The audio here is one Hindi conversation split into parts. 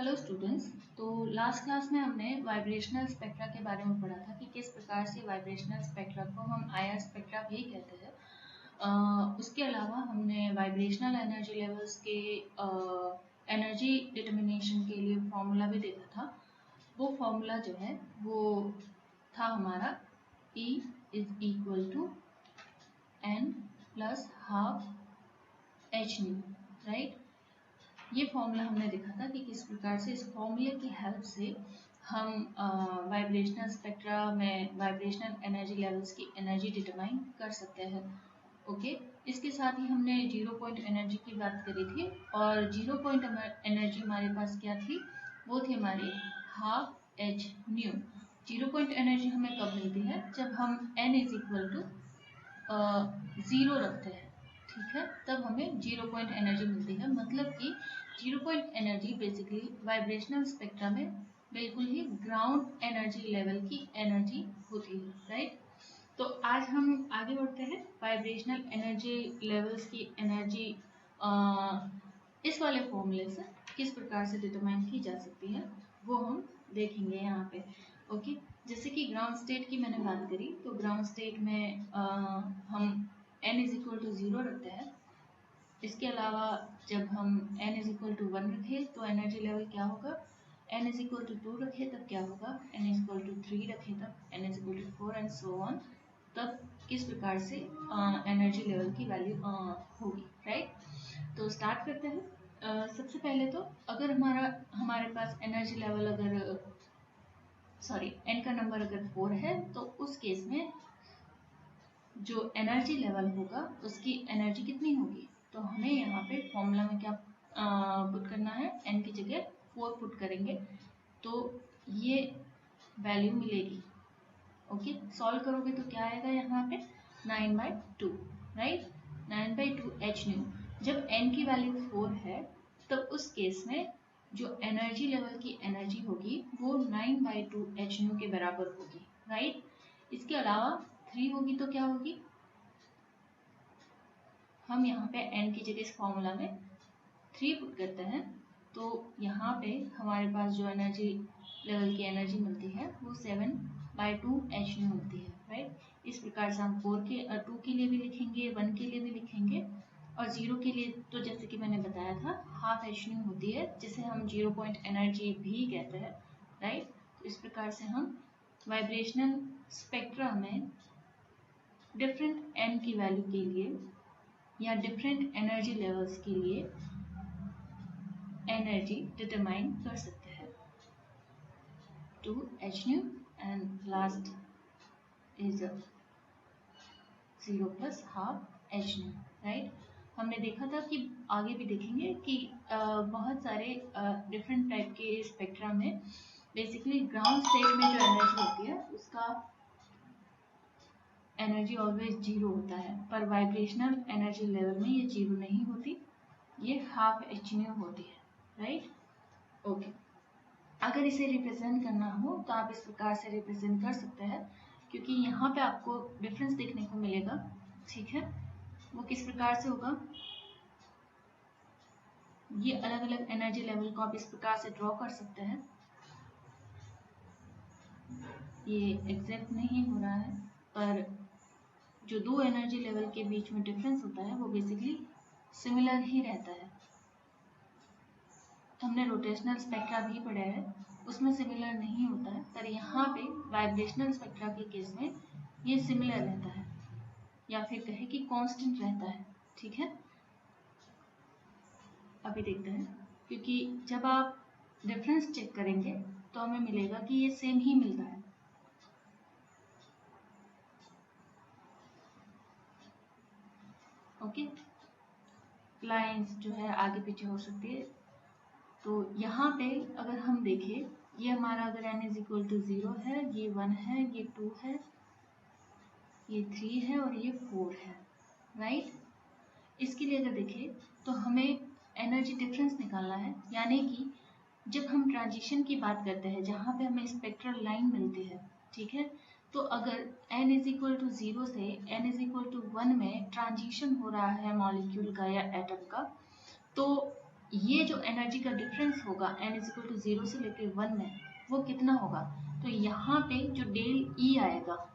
Hello students. तो लास्ट क्लास में हमने वाइब्रेशनल स्पेक्ट्रा के बारे में पढ़ा था कि किस प्रकार से वाइब्रेशनल स्पेक्ट्रा को हम आईआर स्पेक्ट्रा भी कहते हैं। उसके अलावा हमने वाइब्रेशनल एनर्जी लेवल्स के एनर्जी डिटर्मिनेशन के लिए फॉर्मूला भी देखा था। वो फॉर्मूला जो है वो था हमारा E is equal to n plus half h nu, right. ये फॉर्मूला हमने देखा था कि किस प्रकार से इस फॉर्मूले की हेल्प से हम वाइब्रेशनल स्पेक्ट्रा में वाइब्रेशनल एनर्जी लेवल्स की एनर्जी डिटरमाइन कर सकते हैं। ओके, इसके साथ ही हमने जीरो पॉइंट एनर्जी की बात करी थी और जीरो पॉइंट एनर्जी हमारे पास क्या थी, वो थी हमारी half H new. Zero point energy हमें कब मिलती है, जब हम n इज इक्वल टू 0 रखते हैं, ठीक है, तब हमें जीरो पॉइंट एनर्जी मिलती है। मतलब कि zero point energy basically vibrational spectra में बिल्कुल ही ग्राउंड एनर्जी लेवल की एनर्जी होती है, राइट। तो आज हम आगे बढ़ते हैं। वाइब्रेशनल एनर्जी लेवल्स की एनर्जी इस वाले फॉर्मूले से किस प्रकार से डिटरमाइन की जा सकती है वो हम देखेंगे यहाँ पे। ओके, जैसे कि ग्राउंड स्टेट की मैंने बात करी, तो ग्राउंड स्टेट में हम n इज इक्वल टू 0 रखते हैं। इसके अलावा जब हम n इज इक्वल टू 1 रखें तो एनर्जी लेवल क्या होगा, n इज इक्वल टू 2 रखें तब क्या होगा, n इज इक्वल टू 3 रखें तब, n is equal to 4 and so on, तब किस प्रकार से एनर्जी लेवल की वैल्यू होगी, राइट। तो स्टार्ट करते हैं। सबसे पहले तो अगर हमारे पास एनर्जी लेवल अगर n का नंबर अगर 4 है तो उस केस में जो एनर्जी लेवल होगा उसकी एनर्जी कितनी होगी, तो हमें यहाँ पे फॉर्मूला में क्या पुट करना है, n की जगह 4 पुट करेंगे तो ये वैल्यू मिलेगी। ओके, सॉल्व करोगे तो क्या आएगा यहाँ पे 9/2, राइट, 9/2 h न्यू। जब n की वैल्यू 4 है तो उस केस में जो एनर्जी लेवल की एनर्जी होगी वो 9/2 h न्यू के बराबर होगी, राइट। इसके अलावा 3 होगी तो क्या होगी, हम यहाँ पे n की जगह इस फॉर्मूला में 3 पुट करते हैं तो यहाँ पे हमारे पास जो एनर्जी लेवल की एनर्जी मिलती है वो 7/2 h न्यू मिलती है, राइट। इस प्रकार से हम 2 के लिए भी लिखेंगे, 1 के लिए भी लिखेंगे और 0 के लिए तो जैसे कि मैंने बताया था हाफ h न्यू होती है, जिसे हम जीरो पॉइंट एनर्जी भी कहते हैं, राइट। तो इस प्रकार से हम वाइब्रेशनल स्पेक्ट्रा में डिफरेंट n की वैल्यू के लिए या डिफरेंट एनर्जी लेवल्स के लिए एनर्जी डिटरमाइन कर सकते हैं। 2 h new and last is 0 plus half h nu, right. हमने देखा था कि आगे भी देखेंगे कि बहुत सारे डिफरेंट टाइप के स्पेक्ट्रा में बेसिकली ग्राउंड स्टेट में जो एनर्जी होती है उसका एनर्जी ऑलवेज 0 होता है, पर वाइब्रेशनल एनर्जी लेवल में ये 0 नहीं होती, ये हाफ h न्यू होती है, राइट। ओके, अगर इसे रिप्रेजेंट करना हो तो आप इस प्रकार से रिप्रेजेंट कर सकते हैं, क्योंकि यहाँ पे आपको डिफरेंस देखने को मिलेगा, ठीक है। वो किस प्रकार से होगा, ये अलग अलग एनर्जी लेवल को आप इस प्रकार से ड्रॉ कर सकते हैं। ये एग्जैक्ट नहीं हो रहा है, पर जो दो एनर्जी लेवल के बीच में डिफरेंस होता है वो बेसिकली सिमिलर ही रहता है। हमने रोटेशनल स्पेक्ट्रा भी पढ़ा है, उसमें सिमिलर नहीं होता है, पर यहाँ पे वाइब्रेशनल स्पेक्ट्रा के केस में ये सिमिलर रहता है या फिर कहे कि कांस्टेंट रहता है, ठीक है। अभी देखते हैं, क्योंकि जब आप डिफरेंस चेक करेंगे तो हमें मिलेगा कि ये सेम ही मिलता है। ओके, लाइंस जो है आगे पीछे हो सकती है। तो यहाँ पे अगर हम देखें, ये हमारा अगर n इज इक्वल टू 0 है, ये 1 है, ये 2 है, ये 3 है और ये 4 है, राइट। इसके लिए अगर देखें तो हमें एनर्जी डिफरेंस निकालना है, यानी कि जब हम ट्रांजिशन की बात करते हैं जहाँ पे हमें स्पेक्ट्रल लाइन मिलती है, ठीक है, तो अगर n इज इक्वल टू 0 से n इज इक्वल टू 1 में ट्रांजिशन हो रहा है मॉलिक्यूल का या एटम का, तो ये जो एनर्जी का डिफरेंस होगा n इज इक्वल टू 0 से लेकर 1 में, वो कितना होगा? तो यहाँ पे जो डेल ई आएगा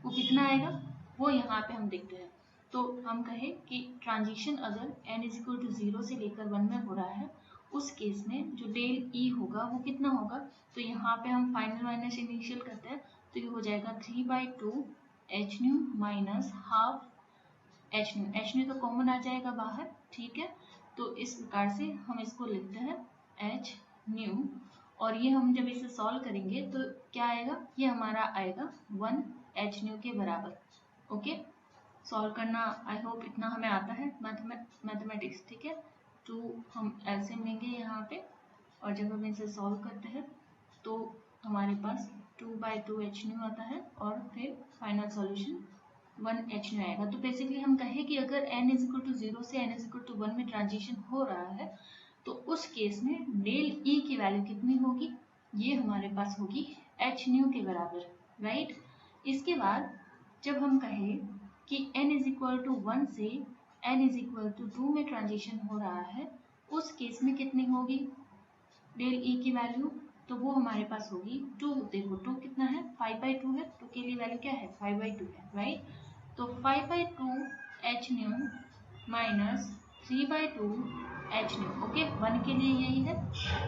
वो कितना आएगा, वो यहाँ पे हम देखते हैं। तो हम कहें कि ट्रांजिशन अगर n इज इक्वल टू 0 से लेकर 1 में हो रहा है, उस केस में जो डेल ई होगा वो कितना होगा? तो यहाँ पे हम फाइनल माइनस इनिशियल करते हैं, तो ये हो जाएगा 3/2 H new minus half H new. H new तो कॉमन आ जाएगा बाहर, ठीक है। तो इस प्रकार से हम इसको लिखते हैं एच न्यू, और ये हम जब इसे सॉल्व करेंगे तो क्या आएगा? ये हमारा आएगा 1 एच न्यू के बराबर। ओके, सॉल्व करना आई होप इतना हमें आता है मैथमेटिक्स, ठीक है। 2 हम एलसीएम लेंगे यहाँ पे, और जब हम इसे सॉल्व करते हैं तो हमारे पास 2/2 एच न्यू आता है, और फिर फाइनल सॉल्यूशन 1 एच न्यू आएगा। तो बेसिकली हम कहें कि अगर n इज इक्वल टू 0 से n इज इक्वल टू 1 में ट्रांजिशन हो रहा है, तो उस केस में डेल ई की वैल्यू कितनी होगी? ये हमारे पास होगी एच न्यू के बराबर, राइट। इसके बाद जब हम कहें कि n इज इक्वल टू 1 से n इज इक्वल टू 2 में ट्रांजिशन हो रहा है, उस केस में कितनी होगी डेल ई की वैल्यू? तो वो हमारे पास होगी 2। देखो 2 कितना है? 5/2 है, 2 के लिए वैल्यू क्या है? 5/2 है, राइट। तो 5/2 H new minus 3/2 H new. Okay, 1 के लिए यही है,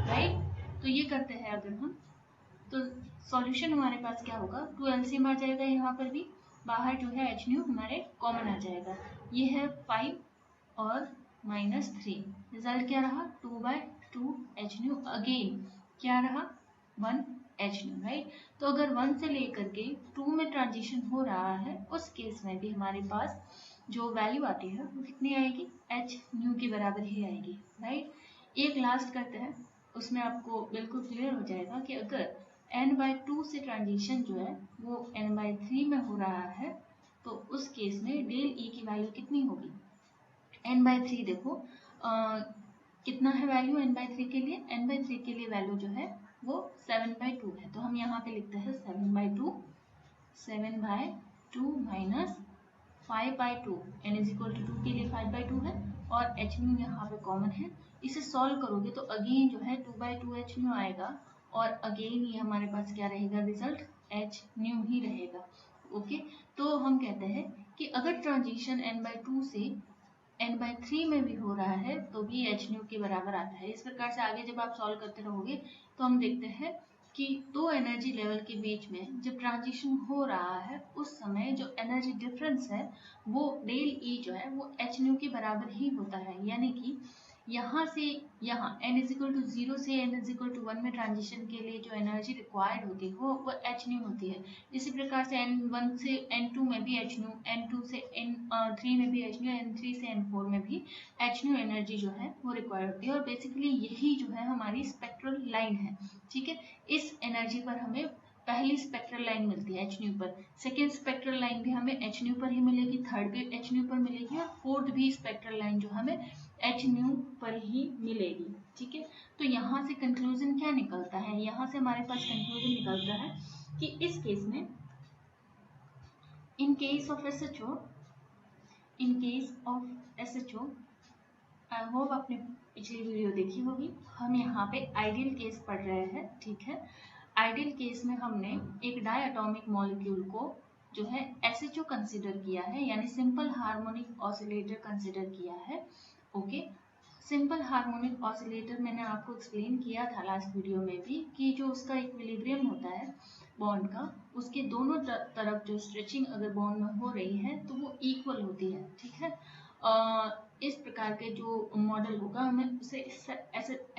राइट। तो ये करते हैं अगर हम, तो सॉल्यूशन हमारे पास क्या होगा? 2 एलसीएम आ जाएगा, यहाँ पर भी बाहर जो है एच न्यू हमारे कॉमन आ जाएगा। ये है 5 और -3, रिजल्ट क्या रहा? 2/2 एच न्यू। अगेन क्या रहा? 1 एच न्यू, राइट। तो अगर 1 से लेकर के 2 में ट्रांजिशन हो रहा है, उस केस में भी हमारे पास जो वैल्यू आती है वो कितनी आएगी? एच न्यू के बराबर ही आएगी, राइट। एक लास्ट करते हैं, उसमें आपको बिल्कुल क्लियर हो जाएगा कि अगर n/2 से ट्रांजिशन जो है वो n/3 में हो रहा है, तो उस केस में डेल ई की वैल्यू कितनी होगी? n/3 देखो कितना है वैल्यू n/3 के लिए? n/3 के लिए वैल्यू जो है वो 7/2 है। तो हम यहाँ पे लिखते हैं 7/2 minus 5/2, n is equal to 2 के लिए 5/2 है, और एच न्यू यहाँ पे कॉमन है। इसे सॉल्व करोगे तो अगेन जो है 2/2 एच न्यू आएगा, और अगेन ये हमारे पास क्या रहेगा? रिजल्ट एच न्यू ही रहेगा। ओके, तो हम कहते हैं कि अगर ट्रांजिशन n/2 से n/3 में भी हो रहा है तो भी एच न्यू के बराबर आता है। इस प्रकार से आगे जब आप सॉल्व करते रहोगे तो हम देखते हैं कि दो एनर्जी लेवल के बीच में जब ट्रांजिशन हो रहा है, उस समय जो एनर्जी डिफरेंस है वो डेल ई जो है वो एच न्यू के बराबर ही होता है। यानी कि यहाँ से यहाँ n इज इक्वल टू 0 से n इज इक्वल टू 1 में ट्रांजिशन के लिए जो एनर्जी रिक्वायर्ड होती है वो एच न्यू होती है। इसी प्रकार से n1 से n2 में भी एच न्यू, n2 से n3 में भी एच न्यू, n3 से n4 में भी एच न्यू एनर्जी जो है वो रिक्वायर्ड होती है। और बेसिकली यही जो है हमारी स्पेक्ट्रल लाइन है, ठीक है। इस एनर्जी पर हमें पहली स्पेक्ट्रल लाइन मिलती है एच न्यू पर, सेकेंड स्पेक्ट्रल लाइन भी हमें एच न्यू पर ही मिलेगी, थर्ड भी एच न्यू पर मिलेगी, और फोर्थ भी स्पेक्ट्रल लाइन जो हमें एच न्यू पर ही मिलेगी, ठीक है। तो यहाँ से कंक्लूजन क्या निकलता है? यहाँ से हमारे पास कंक्लूजन निकलता है कि इस केस में in case of SHO, I hope आपने पिछली वीडियो देखी होगी, हम यहाँ पे आइडियल केस पढ़ रहे हैं, ठीक है। आइडियल केस में हमने एक डायटोमिक मॉलिक्यूल को जो है SHO कंसिडर किया है, यानी सिंपल हार्मोनिक ऑसिलेटर कंसिडर किया है। ओके, सिंपल हार्मोनिक ऑसिलेटर मैंने आपको एक्सप्लेन किया था लास्ट वीडियो में भी कि जो उसका इक्विलिब्रियम होता है बॉन्ड का, उसके दोनों तरफ जो स्ट्रेचिंग अगर बॉन्ड में हो रही है तो वो इक्वल होती है, ठीक है। इस प्रकार के जो मॉडल होगा हमें उसे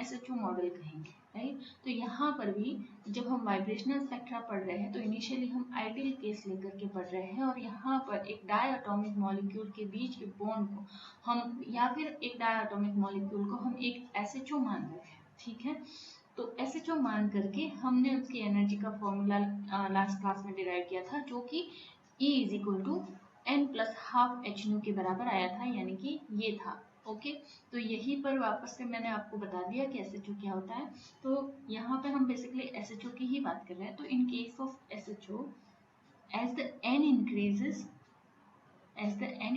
SHO मॉडल कहेंगे, राइट। तो यहाँ पर भी जब हम वाइब्रेशनल स्पेक्ट्रा पढ़ रहे हैं तो इनिशियली हम आइडियल केस लेकर के पढ़ रहे हैं, और यहाँ पर एक डायटोमिक मॉलिक्यूल के बीच के बॉन्ड को हम, या फिर एक डायटोमिक मॉलिक्यूल को हम एक SHO मान रहे हैं, ठीक है। तो SHO मान करके हमने उसकी एनर्जी का फॉर्मूला लास्ट क्लास में डिराइव किया था, जो कि E is equal to n plus half H nu के बराबर आया था, यानी कि ये था। ओके, तो यहीं पर वापस से मैंने आपको बता दिया कि SHO क्या होता है। तो यहाँ पे हम बेसिकली SHO की ही बात कर रहे हैं। तो in case of SHO, as the n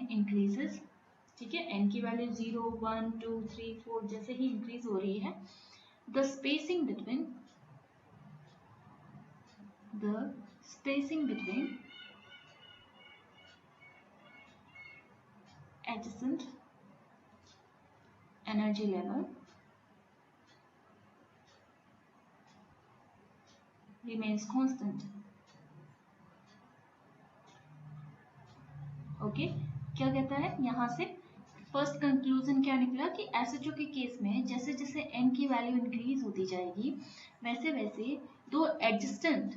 increases ठीक है, n की वैल्यू 0, 1, 2, 3, 4 जैसे ही इंक्रीज हो रही है, the spacing between adjacent energy level remains constant. Okay, क्या कहता है यहाँ से फर्स्ट कंक्लूजन क्या निकला कि एसएचओ के केस में जैसे जैसे n की वैल्यू इंक्रीज होती जाएगी वैसे वैसे दो एडजस्टेंट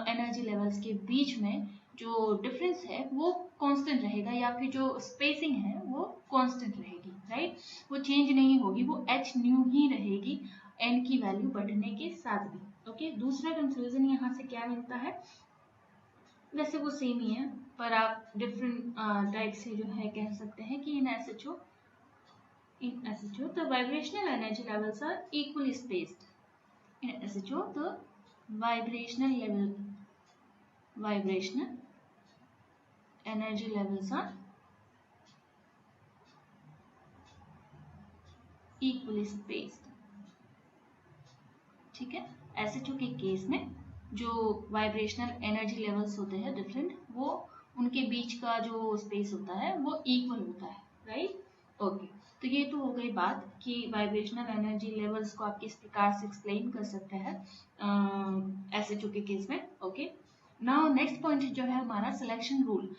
एनर्जी लेवल्स के बीच में जो डिफरेंस है वो कांस्टेंट रहेगा, या फिर जो स्पेसिंग है वो कांस्टेंट रहेगी, राइट, वो चेंज नहीं होगी, वो h न्यू ही रहेगी n की वैल्यू बढ़ने के साथ भी। ओके, दूसरा कंक्लूजन यहाँ से क्या मिलता है, वैसे वो सेम ही है पर आप डिफरेंट टाइप से जो है कह सकते हैं कि इन SHO the vibrational energy levels are equally spaced. In SHO the vibrational energy levels are equally spaced. ठीक है, SHO के केस में जो वाइब्रेशनल एनर्जी लेवल्स होते हैं डिफरेंट, वो उनके बीच का जो स्पेस होता है वो इक्वल होता है, राइट। ओके, तो ये तो हो गई बात कि वाइब्रेशनल एनर्जी लेवल्स को आप किस प्रकार से एक्सप्लेन कर सकते हैं एसएचओ के केस में। ओके, नाउ नेक्स्ट पॉइंट जो है हमारा सिलेक्शन रूल।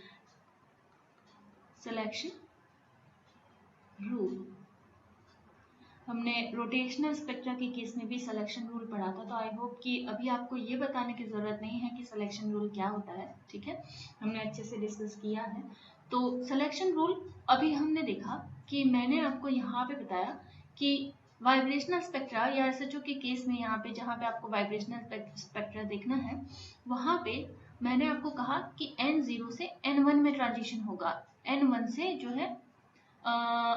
हमने रोटेशनल स्पेक्ट्रा के केस में भी सिलेक्शन रूल पढ़ा था, तो आई होप कि अभी आपको ये बताने की ज़रूरत नहीं है कि सिलेक्शन रूल क्या होता है, ठीक है, हमने अच्छे से डिस्कस किया है। तो सिलेक्शन रूल अभी हमने देखा कि मैंने आपको यहाँ पे बताया कि वाइब्रेशनल स्पेक्ट्रा या एसएचओ के केस में यहाँ पे जहाँ पे आपको वाइब्रेशनल स्पेक्ट्रा देखना है वहाँ पे मैंने आपको कहा कि N0 से N1 में ट्रांजिशन होगा, N1 से जो है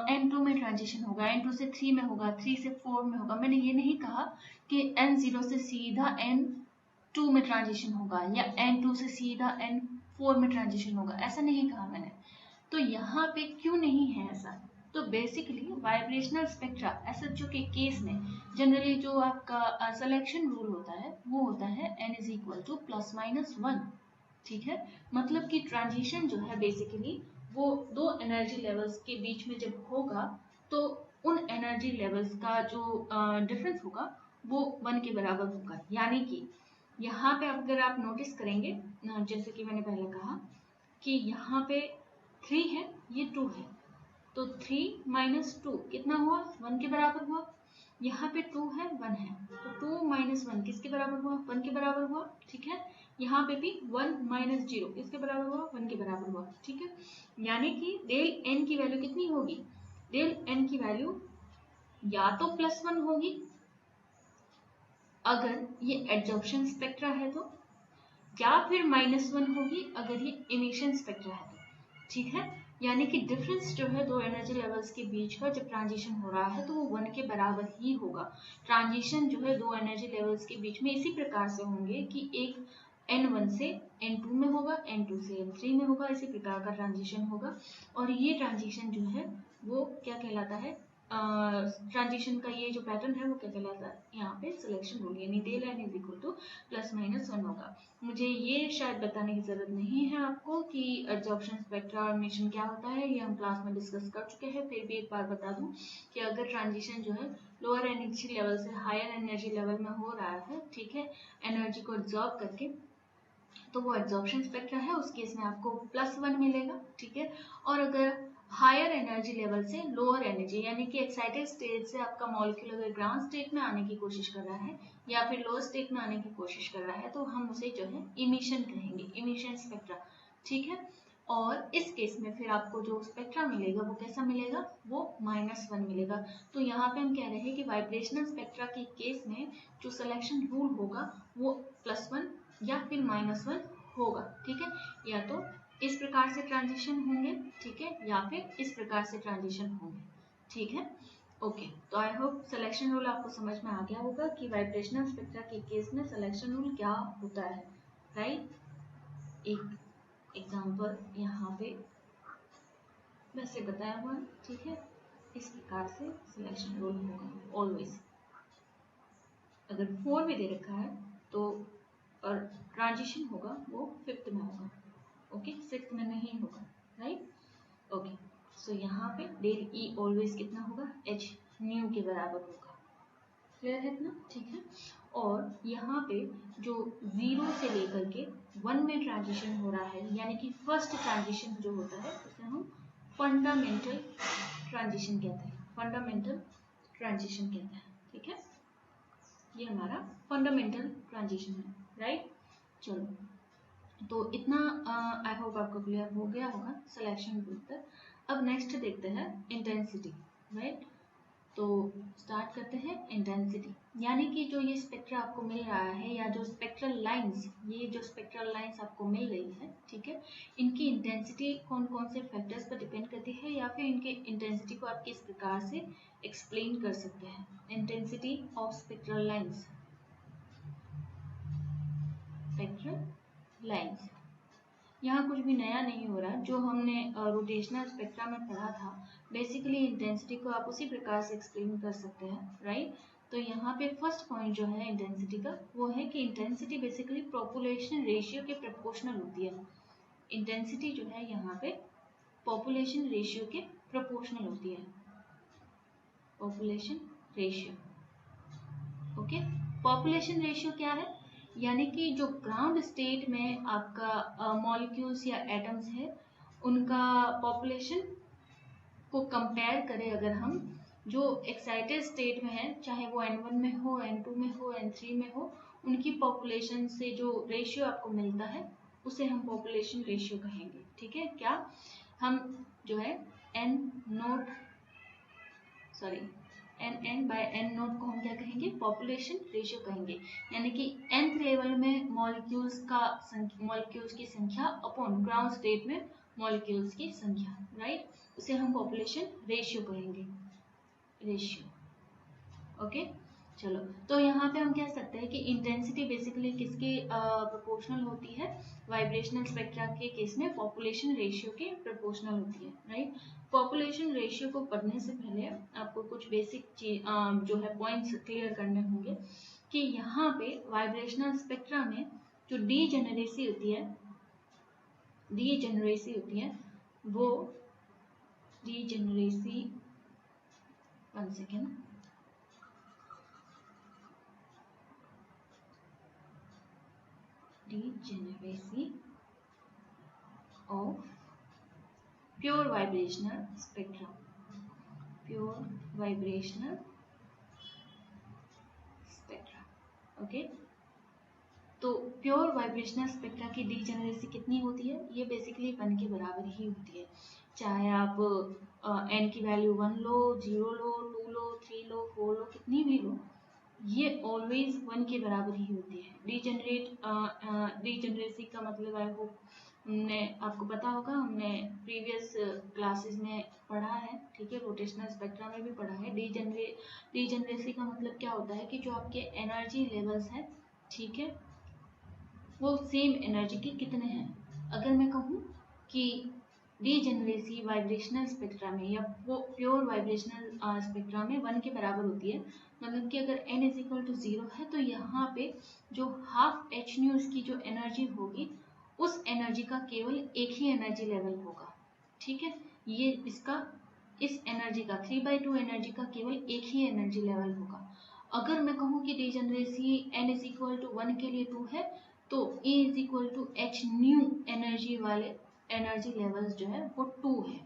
N2 में ट्रांजिशन होगा, N2 से 3 में होगा, 3 से 4 में होगा। मैंने ये नहीं कहा कि N0 से सीधा N2 में ट्रांजिशन होगा या N2 से सीधा N4 में ट्रांजिशन होगा, ऐसा नहीं कहा मैंने। तो यहाँ पे क्यों नहीं है ऐसा, तो बेसिकली वाइब्रेशनल स्पेक्ट्रा एसएचओ के केस में जनरली जो आपका सिलेक्शन रूल होता है वो होता है n इज इक्वल टू ±1, ठीक है, मतलब कि ट्रांजिशन जो है बेसिकली वो दो एनर्जी लेवल्स के बीच में जब होगा तो उन एनर्जी लेवल्स का जो डिफरेंस होगा वो 1 के बराबर होगा। यानी कि यहाँ पे अगर आप नोटिस करेंगे जैसे कि मैंने पहले कहा कि यहाँ पे 3 है, ये 2 है, तो 3 माइनस 2 कितना हुआ, 1 के बराबर हुआ। यहाँ पे 2 है, 1 है, तो 2 माइनस 1 किसके बराबर हुआ, 1 के बराबर हुआ, ठीक है। यहाँ पे भी 1 माइनस 0 किसके बराबर हुआ, 1 के बराबर हुआ, ठीक है। यानी कि डेल n की वैल्यू कितनी होगी, डेल n की वैल्यू या तो +1 होगी अगर ये एडजॉर्प्शन स्पेक्ट्रा है तो, या फिर -1 होगी अगर ये इमिशन स्पेक्ट्रा है तो, ठीक है। यानी कि डिफरेंस जो है दो एनर्जी लेवल्स के बीच का जब ट्रांजिशन हो रहा है तो वो 1 के बराबर ही होगा। ट्रांजिशन जो है दो एनर्जी लेवल्स के बीच में इसी प्रकार से होंगे कि एक N1 से N2 में होगा, N2 से N3 में होगा, इसी प्रकार का ट्रांजिशन होगा। और ये ट्रांजिशन जो है वो क्या कहलाता है, ट्रांजिशन का ये जो पैटर्न है वो क्या कहलाता है, यहाँ पे सिलेक्शन रूल, यानी del n is equal to ±1 होगा। मुझे ये शायद बताने की जरूरत नहीं है आपको कि एडजॉर्प्शन स्पेक्ट्रा और इमिशन क्या होता है, ये हम क्लास में डिस्कस कर चुके हैं। फिर भी एक बार बता दूं कि अगर ट्रांजिशन जो है लोअर एनर्जी लेवल से हायर एनर्जी लेवल में हो रहा है, ठीक है, एनर्जी को एब्जॉर्ब करके, तो वो एब्जॉर्प्शन स्पेक्ट्रा है, उस केस में आपको +1 मिलेगा, ठीक है। और अगर हायर एनर्जी लेवल से लोअर एनर्जी यानी कि एक्साइटेड स्टेट से आपका मॉलिक्यूल अगर ग्राउंड स्टेट में आने की कोशिश कर रहा है या फिर लोअर स्टेट में आने की कोशिश कर रहा है तो हम उसे जो है इमिशन कहेंगे, इमिशन स्पेक्ट्रा, ठीक है। और इस केस में फिर आपको जो स्पेक्ट्रा मिलेगा वो कैसा मिलेगा, वो -1 मिलेगा। तो यहाँ पे हम कह रहे हैं कि वाइब्रेशनल स्पेक्ट्रा के केस में जो सिलेक्शन रूल होगा वो +1 या फिर -1 होगा, ठीक है। या तो इस प्रकार से ट्रांजिशन होंगे, ठीक है, या फिर इस प्रकार से ट्रांजिशन होंगे, ठीक है। ओके, तो आई होप सिलेक्शन रूल आपको समझ में आ गया होगा कि वाइब्रेशनल स्पेक्ट्रा के केस में सिलेक्शन रूल क्या होता है, राइट। एक एग्जांपल यहाँ पे वैसे बताया हुआ है, ठीक है। इस प्रकार से सिलेक्शन रोल होगा ऑलवेज। अगर 4 में दे रखा है तो और ट्रांजिशन होगा वो 5th में होगा, ओके, 6th में नहीं होगा, राइट, ओके। सो यहाँ पे डेल ई ऑलवेज कितना होगा, एच न्यू के बराबर होगा, क्लियर है इतना, ठीक है। और यहाँ पे जो 0 से लेकर के 1 में ट्रांजिशन हो रहा है, यानी कि फर्स्ट ट्रांजिशन जो होता है उसे हम फंडामेंटल ट्रांजिशन कहते हैं, फंडामेंटल ट्रांजिशन कहते हैं, ठीक है। ये हमारा फंडामेंटल ट्रांजिशन है, राइट। चलो, तो इतना आई होप आपको क्लियर हो गया होगा सिलेक्शन ग्रुप तक। अब नेक्स्ट देखते हैं इंटेंसिटी, राइट। तो स्टार्ट करते हैं इंटेंसिटी, यानी कि जो ये स्पेक्ट्रा आपको मिल रहा है या जो स्पेक्ट्रल लाइंस, ये जो स्पेक्ट्रल लाइंस आपको मिल रही है, ठीक है, इनकी इंटेंसिटी कौन कौन से फैक्टर्स पर डिपेंड करती है, या फिर इनके इंटेंसिटी को आप किस प्रकार से एक्सप्लेन कर सकते हैं। Intensity of spectral lines, spectral lines, यहाँ कुछ भी नया नहीं हो रहा, जो हमने रोटेशनल स्पेक्ट्रा में पढ़ा था, बेसिकली इंटेंसिटी को आप उसी प्रकार से एक्सप्लेन कर सकते हैं, राइट। तो यहाँ पे फर्स्ट पॉइंट जो है इंटेंसिटी का, वो है कि इंटेंसिटी बेसिकली पॉपुलेशन रेशियो के प्रोपोर्शनल होती है। इंटेंसिटी जो है यहाँ पे पॉपुलेशन रेशियो के प्रोपोर्शनल होती है, population ratio, okay. Population ratio क्या है, यानी कि जो ग्राउंड स्टेट में आपका मॉलिक्यूल्स या एटम्स है, उनका पॉपुलेशन को कंपेयर करें अगर हम, जो एक्साइटेड स्टेट में है, चाहे वो N1 में हो, N2 में हो, N3 में हो, उनकी पॉपुलेशन से जो रेशियो आपको मिलता है उसे हम पॉपुलेशन रेशियो कहेंगे, ठीक है। क्या हम जो है N नोट सॉरी N को हम क्या कहेंगे, पॉपुलेशन रेशियो कहेंगे, यानी कि nth लेवल में मॉलिक्यूल्स की संख्या अपॉन ग्राउंड स्टेट में मॉलिक्यूल्स की संख्या, राइट, उसे हम पॉपुलेशन रेशियो कहेंगे, रेशियो, ओके। चलो, तो यहाँ पे हम कह सकते हैं कि इंटेंसिटी बेसिकली किसके प्रोपोर्शनल होती है, वाइब्रेशनल स्पेक्ट्रा के केस में पॉपुलेशन रेशियो के प्रोपोर्शनल होती है, राइट। पॉपुलेशन रेशियो को पढ़ने से पहले आपको कुछ बेसिक चीज जो है पॉइंट्स क्लियर करने होंगे कि यहाँ पे वाइब्रेशनल स्पेक्ट्रा में जो डीजेनरेसी होती है वो degeneracy, 1 second, degeneracy of pure vibrational spectrum, pure vibrational spectra, okay. तो प्योर वाइब्रेशनल स्पेक्ट्रा की डीजेनरेसी कितनी होती है, ये बेसिकली 1 के बराबर ही होती है, चाहे आप n की वैल्यू 1 लो, 0 लो, 2 लो, 3 लो, 4 लो, कितनी भी लो, ये ऑलवेज 1 के बराबर ही होती है। डीजेनरेसी का मतलब आई होप हमने आपको पता होगा, हमने प्रीवियस क्लासेस में पढ़ा है, ठीक है, रोटेशनल स्पेक्ट्रा में भी पढ़ा है। डीजेनरेसी का मतलब क्या होता है कि जो आपके एनर्जी लेवल्स हैं, ठीक है, वो सेम एनर्जी के कितने हैं। अगर मैं कहूँ कि डीजेनरेसी वाइब्रेशनल स्पेक्ट्रा में या वो प्योर वाइब्रेशनल स्पेक्ट्रा में 1 के बराबर होती है, मतलब कि अगर n इज इक्वल टू 0 है तो यहाँ पे जो हाफ एच न्यूज की जो एनर्जी होगी, उस एनर्जी का केवल एक ही एनर्जी लेवल होगा, ठीक है। ये इस एनर्जी का 3/2 एनर्जी का केवल एक ही एनर्जी लेवल होगा। अगर मैं कहूँ कि degeneracy n is equal to 1 के लिए 2 है, तो E is equal to H nu energy वाले एनर्जी लेवल्स जो है वो 2 है।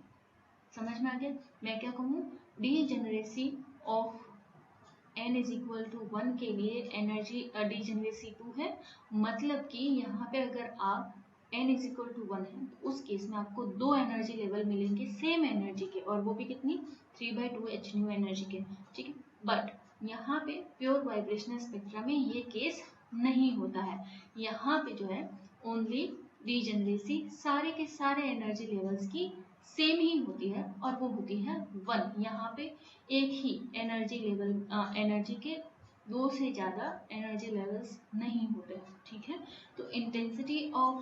समझ में आ गया? मैं क्या कहूँ, degeneracy of n is equal to 1 के लिए एनर्जी डीजेनरेसी 2 है, मतलब कि यहाँ पे अगर आप n इज इक्वल टू 1 है तो उस केस में आपको 2 एनर्जी लेवल मिलेंगे सेम एनर्जी के, और वो भी कितनी, 3/2 एच न्यू एनर्जी के, ठीक है। बट यहाँ पे प्योर वाइब्रेशनल स्पेक्ट्रा में ये केस नहीं होता है, यहाँ पे जो है ओनली डीजेनरेसी सारे के सारे एनर्जी लेवल्स की सेम ही होती है, और वो होती है 1। यहाँ पे एक ही एनर्जी लेवल एनर्जी के 2 से ज़्यादा एनर्जी लेवल्स नहीं होते, ठीक है। तो इंटेंसिटी ऑफ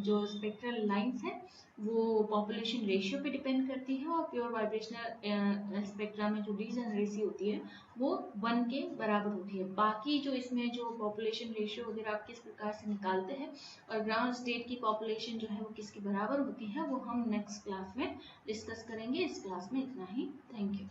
जो स्पेक्ट्रल लाइंस है वो पॉपुलेशन रेशियो पे डिपेंड करती है, और प्योर वाइब्रेशनल स्पेक्ट्रा में जो डीजेनरेसी होती है वो 1 के बराबर होती है। बाकी जो इसमें जो पॉपुलेशन रेशियो वगैरह आप किस प्रकार से निकालते हैं और ग्राउंड स्टेट की पॉपुलेशन जो है वो किसके बराबर होती है, वो हम नेक्स्ट क्लास में डिस्कस करेंगे। इस क्लास में इतना ही। Thank you.